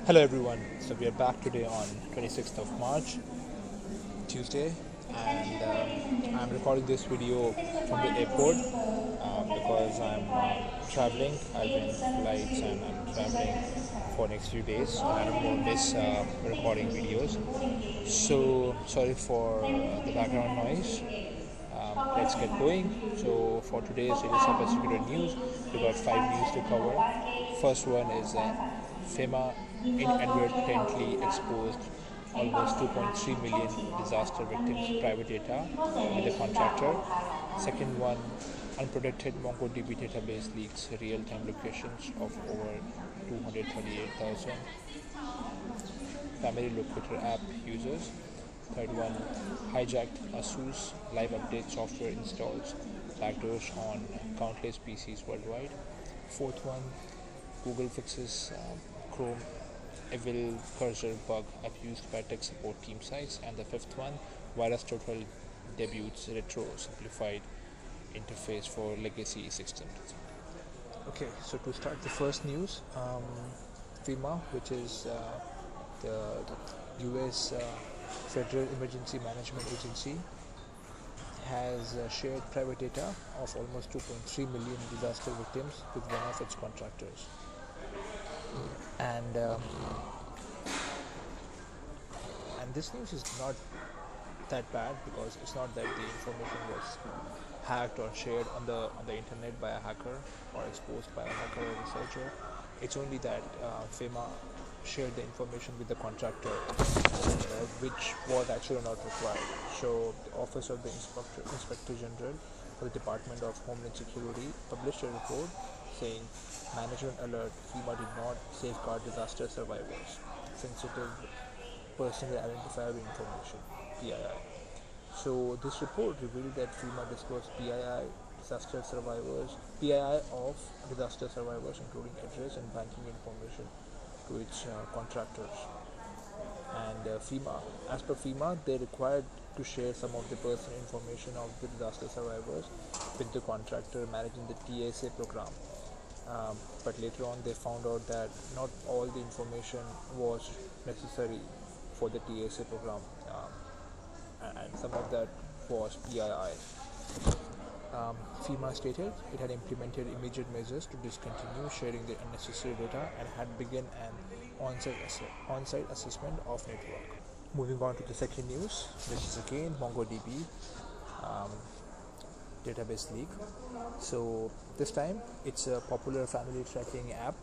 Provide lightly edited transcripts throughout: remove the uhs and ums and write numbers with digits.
Hello everyone, so we are back today on 26th of March, Tuesday, and I'm recording this video from the airport because I'm traveling. I've been flights and I'm traveling for next few days, and I don't want to miss recording videos. So sorry for the background noise. Let's get going. So for today's cybersecurity news, we got 5 news to cover. First one is FEMA inadvertently exposed almost 2.3 million disaster victims' private data with a contractor. Second one, unprotected MongoDB database leaks real-time locations of over 238,000 Family Locator app users. Third one, Hijacked ASUS live update software installs backdoors on countless PCs worldwide. Fourth one, Google fixes Chrome evil cursor bug abused by tech support team sites. And the fifth one, VirusTotal debuts retro simplified interface for legacy systems. Okay, so to start the first news, FEMA, which is the US Federal Emergency Management Agency, has shared private data of almost 2.3 million disaster victims with one of its contractors. And this news is not that bad because it's not that the information was hacked or shared on the internet by a hacker or exposed by a hacker or researcher. It's only that FEMA shared the information with the contractor, which was actually not required. So the Office of the Inspector General for the Department of Homeland Security published a report saying, management alert, FEMA did not safeguard disaster survivors sensitive personally identifiable information, PII. So this report revealed that FEMA disclosed PII of disaster survivors, including address and banking information, to its contractors. And as per FEMA, they required to share some of the personal information of the disaster survivors with the contractor managing the TSA program. But later on, they found out that not all the information was necessary for the TSA program, and some of that was PII. FEMA stated it had implemented immediate measures to discontinue sharing the unnecessary data and had begun an on-site assessment of network. Moving on to the second news, which is again MongoDB database leak. So this time it's a popular family tracking app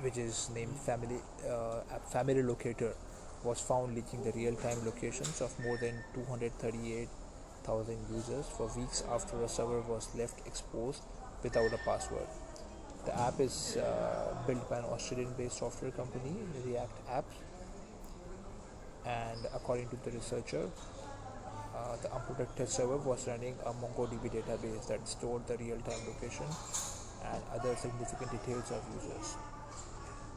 which is named Family Locator, was found leaking the real-time locations of more than 238,000 users for weeks after a server was left exposed without a password. The app is built by an Australian-based software company, Hijacked ASUS, and according to the researcher, the unprotected server was running a MongoDB database that stored the real-time location and other significant details of users.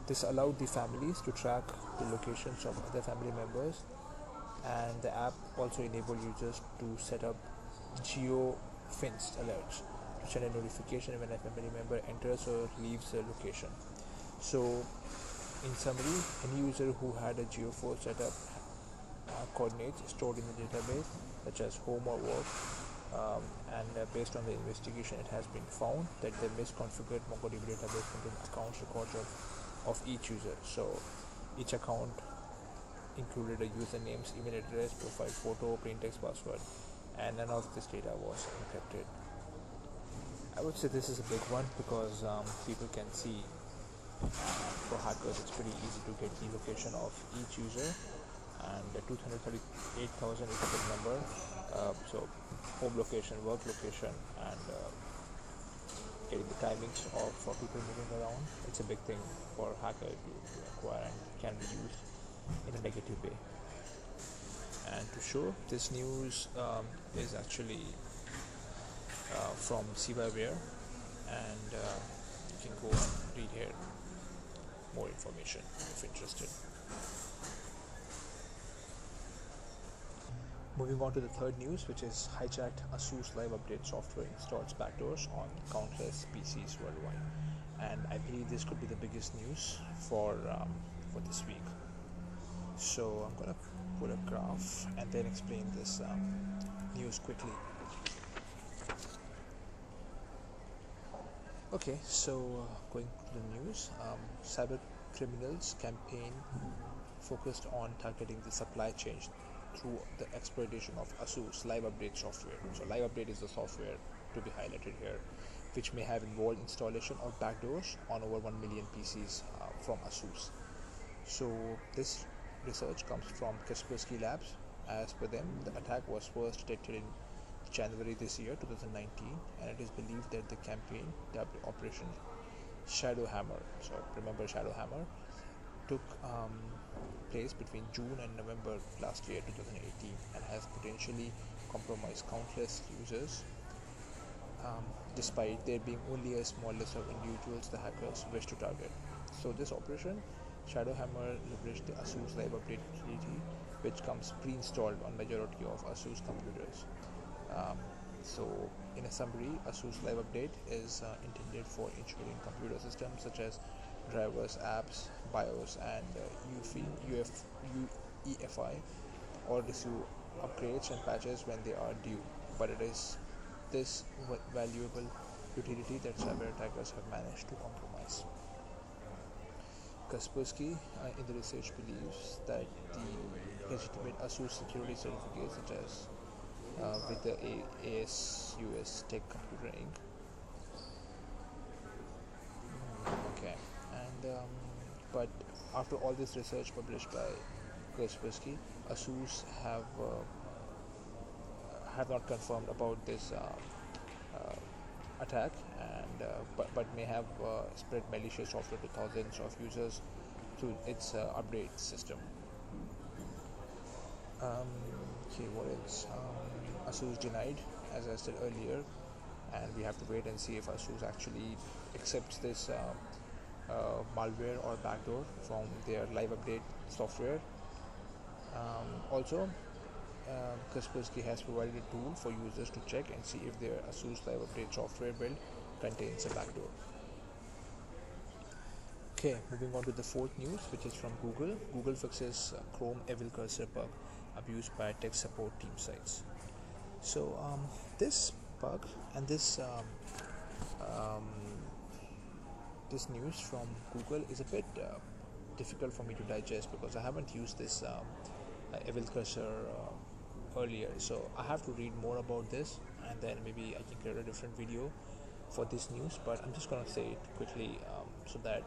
This allowed the families to track the locations of other family members, and the app also enabled users to set up geo-fenced alerts to send a notification when a family member enters or leaves a location. So, in summary, any user who had a geofence set up coordinates stored in the database, such as home or work, and based on the investigation, it has been found that the misconfigured MongoDB database contains account records of each user. So each account included a username's email address, profile photo, plain text password, and none of this data was encrypted. I would say this is a big one because people can see, for hackers it's pretty easy to get the location of each user, and the 238,000 is a big number. So home location, work location, and getting the timings of for people moving around, it's a big thing for a hacker to acquire and can be used in a negative way. And to show this news is actually from CyberWare, and you can go and read here more information if interested. Moving on to the third news, which is Hijacked ASUS live update software installs backdoors on countless PCs worldwide. and I believe this could be the biggest news for this week. So I'm gonna put a graph and then explain this news quickly. Okay, so going to the news, cyber criminals campaign focused on targeting the supply chain through the exploitation of ASUS live update software. So live update is the software to be highlighted here, which may have involved installation of backdoors on over 1 million PCs from ASUS. So this research comes from Kaspersky Labs. As per them, the attack was first detected in January this year, 2019, and it is believed that the campaign, dubbed Operation Shadow Hammer, so remember Shadow Hammer, took place between June and November last year, 2018, and has potentially compromised countless users. Despite there being only a small list of individuals the hackers wish to target. So this operation, Shadow Hammer, leveraged the ASUS Live Update utility, which comes pre-installed on majority of ASUS computers. So in a summary, ASUS Live Update is intended for ensuring computer systems such as drivers, apps, BIOS, and EFI all receive upgrades and patches when they are due. But it is this valuable utility that cyber attackers have managed to compromise. Kaspersky in the research believes that the legitimate ASUS security certificates such as with the ASUS Tech Computer Inc. Okay, and but after all this research published by Kaspersky, ASUS have not confirmed about this attack, and but may have spread malicious software to thousands of users through its update system. Okay, what else? ASUS denied, as I said earlier, and we have to wait and see if ASUS actually accepts this malware or backdoor from their live update software. Also, Kaspersky has provided a tool for users to check and see if their ASUS live update software build contains a backdoor. Okay, moving on to the fourth news, which is from Google. Google fixes Chrome Evil Cursor bug abused by tech support team sites. So this bug and this news from Google is a bit difficult for me to digest because I haven't used this Evil Cursor earlier, so I have to read more about this, and then maybe I can create a different video for this news, but I'm just going to say it quickly so that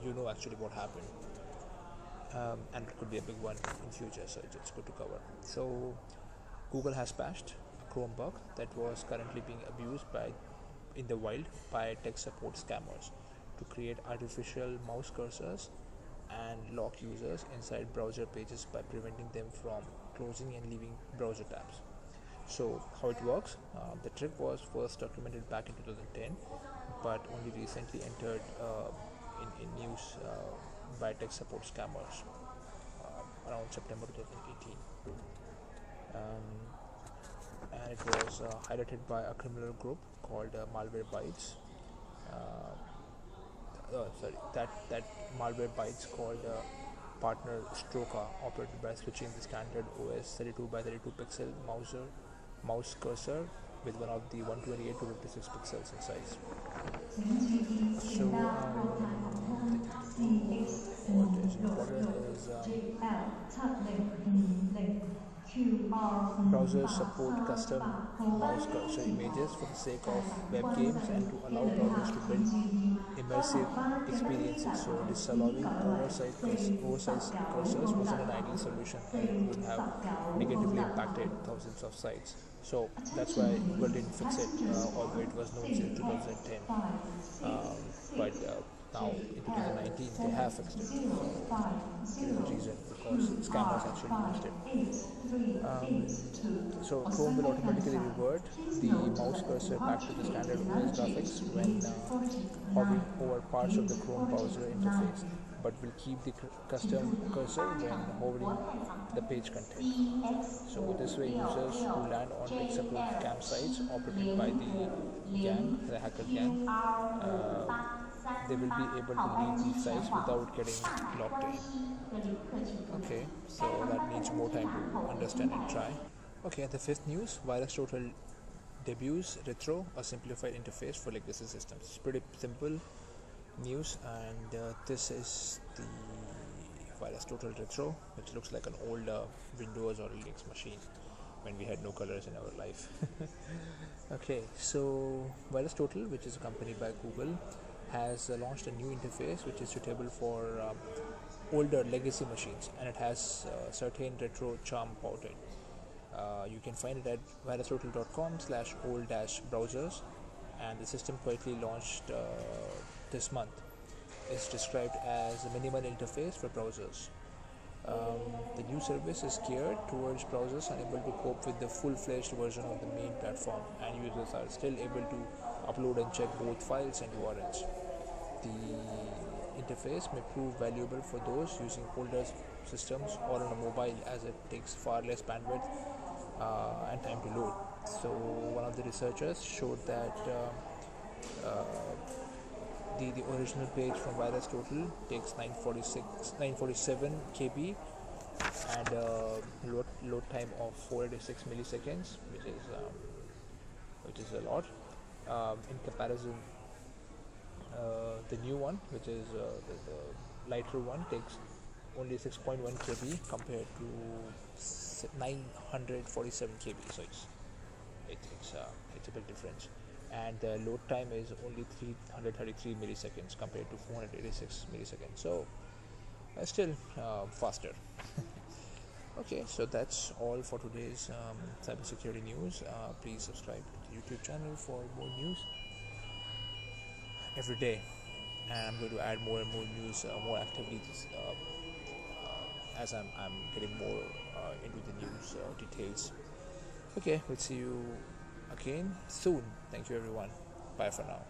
you know actually what happened, and it could be a big one in future, so it's good to cover. So Google has patched a Chrome bug that was currently being abused in the wild by tech support scammers to create artificial mouse cursors and lock users inside browser pages by preventing them from closing and leaving browser tabs. So how it works, the trick was first documented back in 2010, but only recently entered in news by tech support scammers around September 2018. And it was highlighted by a criminal group called Malwarebytes. That Malwarebytes called partner Stroka, operated by switching the standard OS 32 by 32 pixel mouse cursor with one of the 128 to 56 pixels in size. So what is important is browsers support custom mouse cursor images for the sake of web games and to allow browsers to build immersive experiences. So disallowing oversized cursors wasn't an ideal solution, and it would have negatively impacted thousands of sites. So that's why Google didn't fix it, although it was known since 2010. But now in 2019 they have fixed it. So it is a reason because scammers actually used it. So Chrome will automatically revert the mouse cursor back to the standard OS graphics when hovering over parts of the Chrome browser interface, but will keep the custom cursor when hovering the page content. So this way users who land on tech support scam sites operated by the hacker gang, they will be able to leave these sites without getting locked in. Okay, so that needs more time to understand and try. Okay, the fifth news, VirusTotal debuts Retro, a simplified interface for legacy systems. It's pretty simple news, and this is the VirusTotal Retro, which looks like an old Windows or Linux machine when we had no colors in our life. Okay, so VirusTotal, which is a company by Google, has launched a new interface which is suitable for older legacy machines, and it has certain retro charm about it. You can find it at virustotal.com/old-browsers, and the system quietly launched this month. It's described as a minimal interface for browsers. The new service is geared towards browsers unable to cope with the full-fledged version of the main platform, and users are still able to upload and check both files and URLs. The interface may prove valuable for those using older systems or on a mobile, as it takes far less bandwidth and time to load. So one of the researchers showed that the original page from VirusTotal takes 947 KB and load time of 486 milliseconds, which is a lot. In comparison, the new one, which is the lighter one, takes only 6.1 KB compared to 947 KB. So it's a big difference. And the load time is only 333 milliseconds compared to 486 milliseconds. So still faster. Okay, so that's all for today's cybersecurity news. Please subscribe to the YouTube channel for more news every day, and I'm going to add more and more news, more activities as I'm getting more into the news details. Okay, we'll see you again soon. Thank you, everyone. Bye for now.